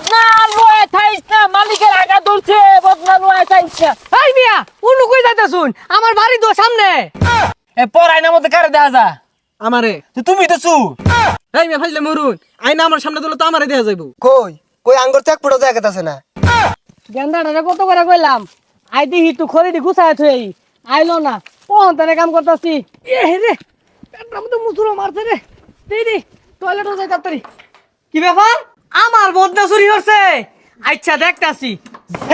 বদনা লয়ে থাইস না, মালিকের আগা ধরছে, বদনা লয়ে থাইস না। এই মিয়া উনু কই যাইতাছুন? আমার বাড়ি তো সামনে। এ পর আয়নার মধ্যে কারে দেখা যা? আমারে। তুমি তো চু। এই মিয়া ফাইলে মরুন, আইনা আমার সামনে দিলে তো আমারে দেয়া যাইবো। কই কই আঙ্গুর চেক পড়ে যায় আছে না। গেন্দাটারে কত করে কইলাম আই দিহি তুই খড়ি দি গুছায় থই, আইলো না। কোন তারে কাম করতাছি। এ রে পেটটা মধ্যে মুসুরো মারছে রে। দি টয়লেটে যাই তাড়াতাড়ি। কি ব্যাপার? আমার বদনা চুরি করছে। আচ্ছা দেখতাছি,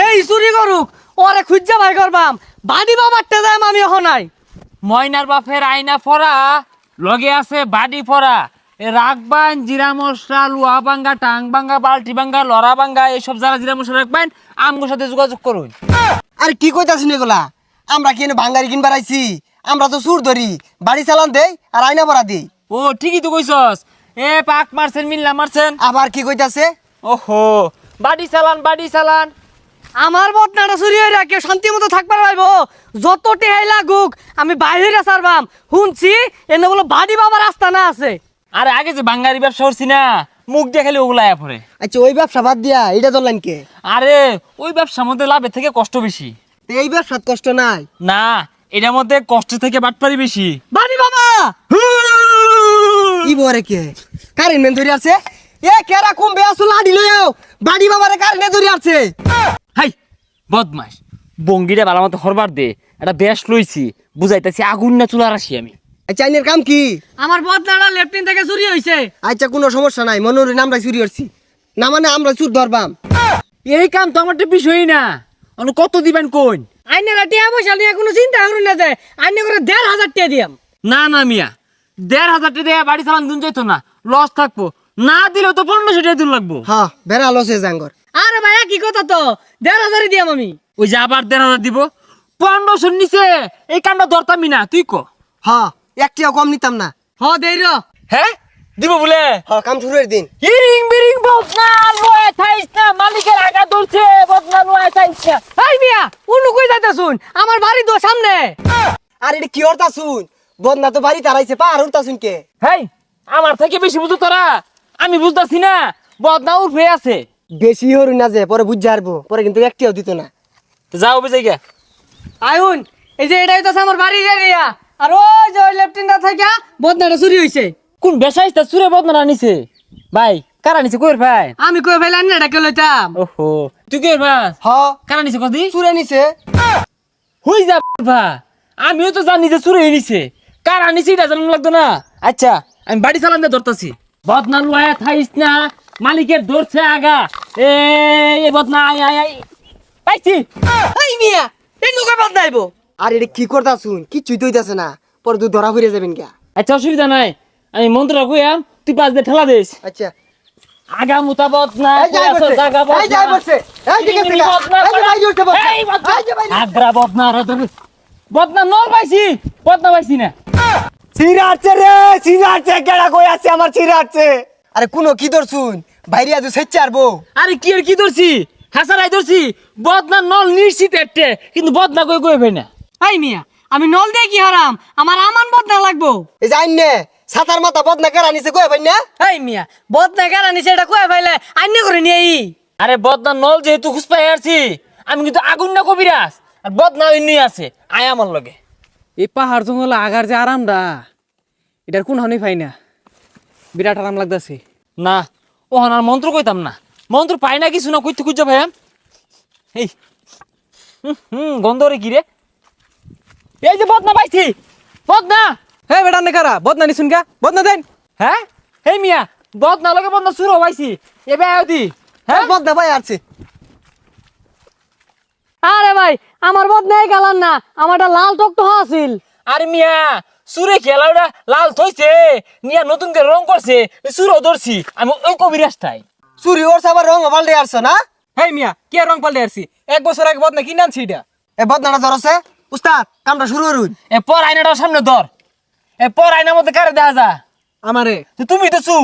এই চুরি করুক ওরে খুঁজা ভাই করবাম। বাড়ি বাবারটা যাই আমি এখন নাই। ময়নার বাপের আয়না পরা, লগে আছে বাড়ি পরা। এ রাখবান জিরা মশলা, লুয়া ভাঙ্গা, টাং ভাঙ্গা, বালতি ভাঙ্গা, লড়া ভাঙ্গা, এইসব যারা জিরা মশলা রাখবেন আমগোর সাথে যোগাযোগ করুন। আরে কি কইতাছিস এগুলা? আমরা কি এনে ভাঙ্গারি কিনবার আইছি? আমরা তো সুর ধরি, বাড়ি চালান দেই আর আয়না ভরা দেই। ও ঠিকই তো কইছস। এ পাক মারছেন, মিল্লা মারছেন। আবার কি কইতাছে? ওহো, বাড়ি চালান, বাড়ি চালান। আমার বদনাটা চুরি হইরা কেউ শান্তি মতো থাকবার পাইবো? যত টেহাই লাগুক আমি বাইরে সারবাম। শুনছি এনে বলো বাড়ি বাবার রাস্তা না আছে। আরে আগে যে বাঙ্গারি ব্যবসা করছি না, মুখ দেখালে ওগুলা আয়া পড়ে। আচ্ছা ওই ব্যবসা বাদ দিয়া এটা ধরলেন কে? আরে ওই ব্যবসার মধ্যে লাভের থেকে কষ্ট বেশি। তো এই ব্যবসার কষ্ট নাই? না, এটার মধ্যে কষ্ট থেকে বাটপারি বেশি। বাড়ি বাবা ই বরে কে কারেন্ট মেন ধরে আছে? এ কেরা কমবে আসো লাডি লইও, বাড়ি বাবারে কারেন্ট ধরে আছে। হাই বদমাস, বঙ্গিটা ভালো মতো হরবার দে। একটা বেশ লইছি, বুঝাইতেছি আগুন না চুলার আসি আমি। আচ্ছা আইনের কাম কি? আমার বদনাটা লেফটিন থেকে চুরি হইছে। আচ্ছা কোনো সমস্যা নাই, মনোরে আমরা চুরি করছি না, মানে আমরা চুর ধরবাম। এই কাম তো আমার তো বিষয়ই না। অন্য কত দিবেন কোন? আইনের টিয়া পয়সা নিয়ে কোনো চিন্তা করুন না যে আইনে করে ১,৫০০ টাকা দিয়াম। না না মিয়া, ১,৫০০ টাকা দিয়ে বাড়ি চালান দিন যাইতো না, লস থাকবো। না দিলেও তো ১৫০০ টাকা দিন লাগবো। হ্যাঁ বেড়া লসে জাঙ্গর। আরে ভাইয়া কি কথা তো, ১,৫০০ দিয়াম আমি। ওই যে আবার ১,৫০০ দিব, ১৫০০ নিচে এই কামটা ধরতামই না। তুই ক? হ্যাঁ একটিও কম নিতাম না। হ দেই র। হ্যাঁ দিব বলে? হ্যাঁ কাম শুরুর দিন। হিরিং বিরিং বদনা লয়ে থাইস না, মালিকের আগা ধরছে, বদনা লয়ে থাইস না। এই মিয়া উনু কই যাইতাছুন? আমার বাড়ি তো সামনে। আর এটা কি হরতা শুন? বদনা তো বাড়ি তারাইছে, পাহাড় উঠতা শুন কে? হেই, আমার থেকে বেশি বুঝো তোরা? আমি বুঝতাছি না, বদনা উঠে আছে। বেশি হরু না যে পরে বুঝ হারবো, পরে কিন্তু একটিও দিত না। তো যাও বেজাই গা। আইউন এই যে এটাই তো আমার বাড়ির এরিয়া। আর ওই যে লেফটিনটা থেকে বদনাটা চুরি হইছে। কোন বেসাইস্তা চুরে বদনা নিছে? ভাই কারা নিছে কইর ভাই? আমি কই ফেলাম না এটা কে লইতাম। ওহো, তুই কইর ভাই? হ্যাঁ কারা নিছে কদি? চুরে নিছে। হই যা ভা, আমিও তো জানি যে চুরে নিছে। কারা নিছে এটা জানানো লাগতো না? আচ্ছা আমি বাড়ি চালান দিয়ে ধরতাছি। বদনা লয়ে থাইস না, মালিকের ধরছে আগা। এই বদনা আই আই আই পাইছি। এই মিয়া এই নুকা বদনাইবো। আর এটা কি করতা শুন? কিচ্ছুই তো হইতাছে না, পরে তুই ধরা ফিরে যাবেন কে? আচ্ছা অসুবিধা নাই, আমি মন্ত্রটা কইয়াম, তুই পাঁচ দিয়ে ঠেলা দিস। আচ্ছা আগা মুতা বদনা, এই যাই বসে, জাগা এই যাই বসে, এই দিকে থেকে, এই যে ভাই উঠে বসে, এই বদনা, এই যে ভাই। আগ্রা বদনা রে ধরে। বদনা নল পাইছি, বদনা পাইছি না। চিরাচ্ছে রে, চিরাচ্ছে, কেডা কই আছে আমার চিরাচ্ছে? আরে কোনো কি ধর শুন, বাইরে আজ সেচ্ছে আরবো। আরে কি আর কি ধরছি, হাসারাই ধরছি। বদনা নল নিশ্চিত একটা, কিন্তু বদনা কই কই ভাই না। এই মিয়া আমি নল দিয়ে কি হারাম? আমার আমান বদনা লাগবো। এই যাই নে সাতার মাথা বদনা কেরা নিছে কই ভাই না? এই মিয়া বদনা কারা নিছে এটা কই ফেলে আইনে করে নিয়ে আই। আরে বদনা নল যেহেতু খুঁজপাই আসছি, আমি কিন্তু আগুন না কবিরাজ। আর বদনা এমনি আছে, আয় আমার লগে। এই পাহাড় জঙ্গল আগার যে আরামটা, এটার কোন হানি পাই না। বিরাট আরাম লাগতেছে। না ওহন আর মন্ত্র কইতাম না, মন্ত্র পাই না কিছু না, কইতে খুঁজা ভাইয়া। এই গন্ধ রে কি রে? এই যে বদনা পাইছি, বদনা। হে বেটা নে কারা বদনা নিছুন গা, বদনা দেন। হ্যাঁ এই মিয়া, বদনা লগে বদনা শুরু পাইছি। এবে আয়দি হ্যাঁ বদনা ভাই আছে। আরে ভাই আমার বদনাই গালান না, আমারটা লাল টকটো আছিল। আরে মিয়া, সুরে খেলাটা লাল থইছে, নিয়া নতুন করে রং করছে, সুরো ধরছি আমি ওই কবিরাজটাই। চুরি ওর সাবার রং পাল্টে আসছো না? হেই মিয়া কে রং পাল্টে আসছি? 1 বছর আগে বদনা কিনে আনছি এটা। এ বদনাটা ধরছে উস্তাদ, কামটা শুরু করুন। এ পর আয়নাটার সামনে ধর। এ পর আয়নার মধ্যে কারে দেখা যা? আমারে। তো তুমি তো চু।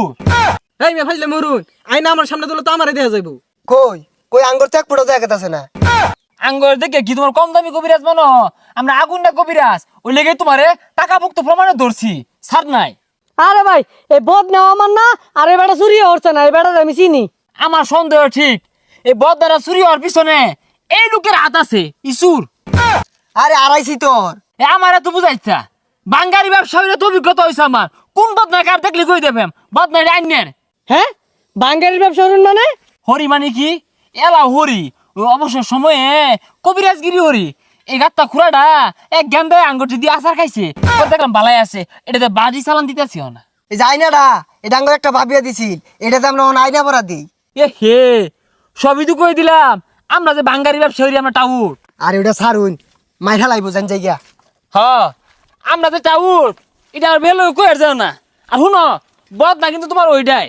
হেই মিয়া ফাইলে মরুন, আইনা আমার সামনে দিলে তো আমারে দেয়া যাইবো। কই কই আঙ্গুর চেক পড়ে যায় আছে না? আঙ্গর দেখে কি তোমার কম দামি কবিরাজ মানো? আমরা আগুন না কবিরাজ, ওই লেগে তোমারে টাকা মুক্ত প্রমাণে ধরছি, ছাড় নাই। আরে ভাই এই বদনা আমার না, আর এই বেটা চুরি হচ্ছে না, এই বেটা আমি চিনি। আমার সন্দেহ ঠিক এই বদনারা চুরি হওয়ার পিছনে এই লোকের হাত আছে ইসুর। আরে আড়াইছি তোর। আমার এত বুঝাইছা বাঙ্গারি ব্যবসায়ীরা তো অভিজ্ঞতা হয়েছে আমার কোন বদনা কার দেখলে কই দেবেন বদনারি আইনের। হ্যাঁ বাঙ্গালির ব্যবসা করুন মানে? হরি মানে কি এলা হরি ওই অবসর সময়ে কবিরাজগিরি হরি এই গাত্তা খুড়াটা এক গেন্দায় আঙ্গুটি দিয়ে আচার খাইছে ওর দেখলাম বালাই আছে এটাতে বাজি চালান দিতেছি না। এই যে আইনাটা এটা আঙ্গুর একটা ভাবিয়া দিছিল, এটাতে আমরা এখন আইনা পড়া দিই। এ হে সবই তো কই দিলাম আমরা যে বাঙ্গারি ব্যবসায়ী আমরা টাউট। আর ওটা সারুন মাইঠা লাইব জান জায়গা। হ আমরা যে টাউট এটা আর বেলো কই আর যাও না। আর শুনো বদ না কিন্তু তোমার ওইটাই